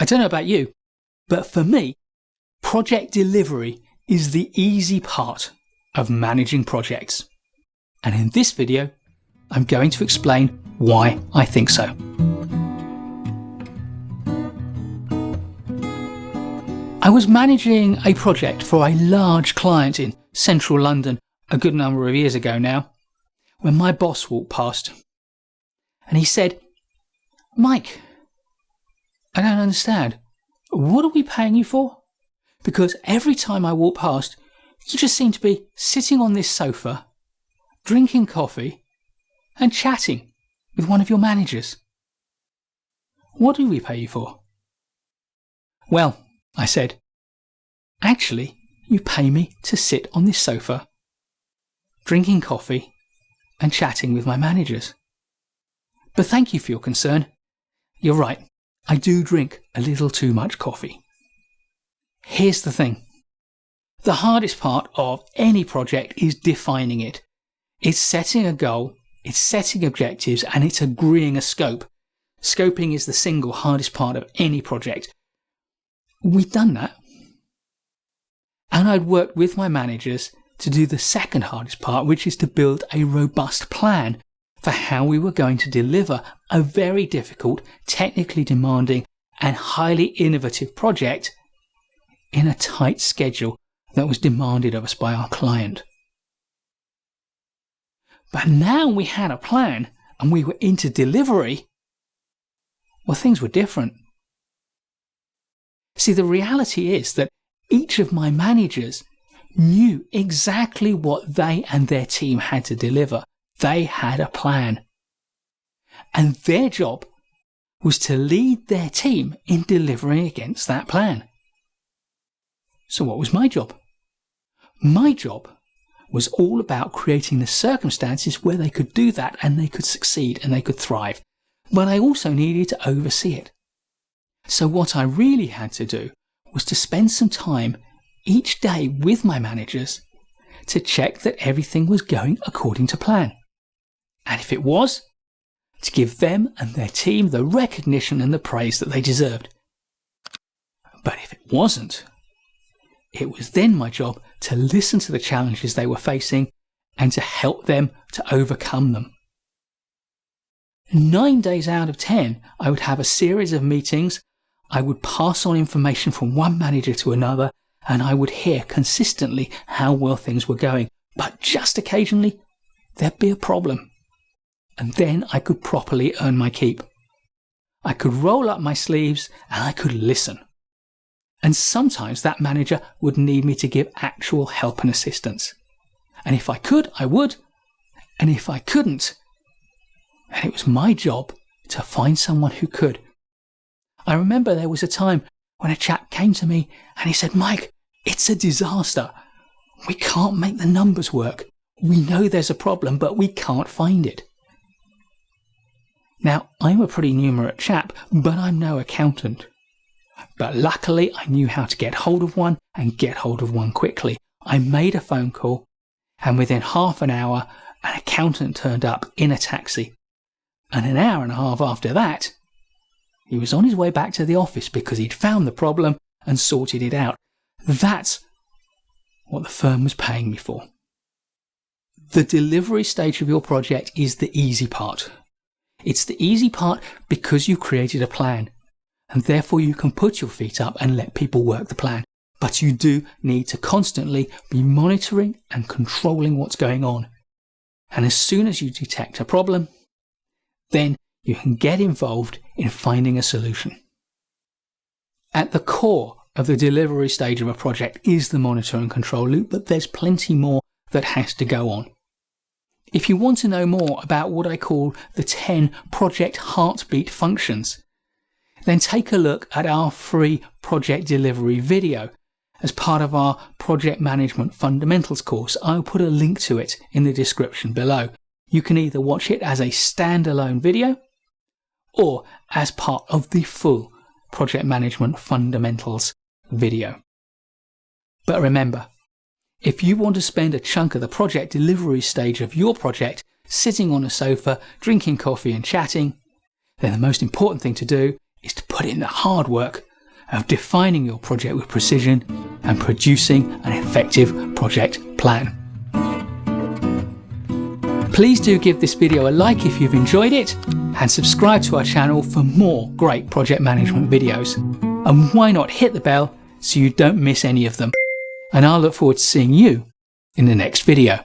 I don't know about you, but for me, project delivery is the easy part of managing projects. And in this video, I'm going to explain why I think so. I was managing a project for a large client in central London a good number of years ago now, when my boss walked past and he said, "Mike, I don't understand. What are we paying you for? Because every time I walk past, you just seem to be sitting on this sofa, drinking coffee and chatting with one of your managers. What do we pay you for?" "Well," I said, "actually, you pay me to sit on this sofa, drinking coffee and chatting with my managers. But thank you for your concern. You're right, I do drink a little too much coffee." Here's the thing. The hardest part of any project is defining it. It's setting a goal, it's setting objectives, and it's agreeing a scope. Scoping is the single hardest part of any project. We'd done that. And I'd worked with my managers to do the second hardest part, which is to build a robust plan for how we were going to deliver a very difficult, technically demanding, and highly innovative project in a tight schedule that was demanded of us by our client. But now we had a plan and we were into delivery, well, things were different. See, the reality is that each of my managers knew exactly what they and their team had to deliver. They had a plan. And their job was to lead their team in delivering against that plan. So what was my job? My job was all about creating the circumstances where they could do that and they could succeed and they could thrive. But I also needed to oversee it. So what I really had to do was to spend some time each day with my managers to check that everything was going according to plan. And if it was, to give them and their team the recognition and the praise that they deserved. But if it wasn't, it was then my job to listen to the challenges they were facing and to help them to overcome them. 9 days out of 10, I would have a series of meetings. I would pass on information from one manager to another, and I would hear consistently how well things were going. But just occasionally, there'd be a problem. And then I could properly earn my keep. I could roll up my sleeves and I could listen. And sometimes that manager would need me to give actual help and assistance. And if I could, I would. And if I couldn't, then it was my job to find someone who could. I remember there was a time when a chap came to me and he said, "Mike, it's a disaster. We can't make the numbers work. We know there's a problem, but we can't find it." Now, I'm a pretty numerate chap, but I'm no accountant. But luckily, I knew how to get hold of one and get hold of one quickly. I made a phone call, and within half an hour, an accountant turned up in a taxi. And an hour and a half after that, he was on his way back to the office because he'd found the problem and sorted it out. That's what the firm was paying me for. The delivery stage of your project is the easy part. It's the easy part because you created a plan, and therefore you can put your feet up and let people work the plan. But you do need to constantly be monitoring and controlling what's going on. And as soon as you detect a problem, then you can get involved in finding a solution. At the core of the delivery stage of a project is the monitor and control loop, but there's plenty more that has to go on. If you want to know more about what I call the 10 project heartbeat functions, then take a look at our free project delivery video as part of our Project Management Fundamentals course. I'll put a link to it in the description below. You can either watch it as a standalone video or as part of the full Project Management Fundamentals video. But remember, if you want to spend a chunk of the project delivery stage of your project sitting on a sofa, drinking coffee and chatting, then the most important thing to do is to put in the hard work of defining your project with precision and producing an effective project plan. Please do give this video a like if you've enjoyed it, and subscribe to our channel for more great project management videos. And why not hit the bell so you don't miss any of them. And I'll look forward to seeing you in the next video.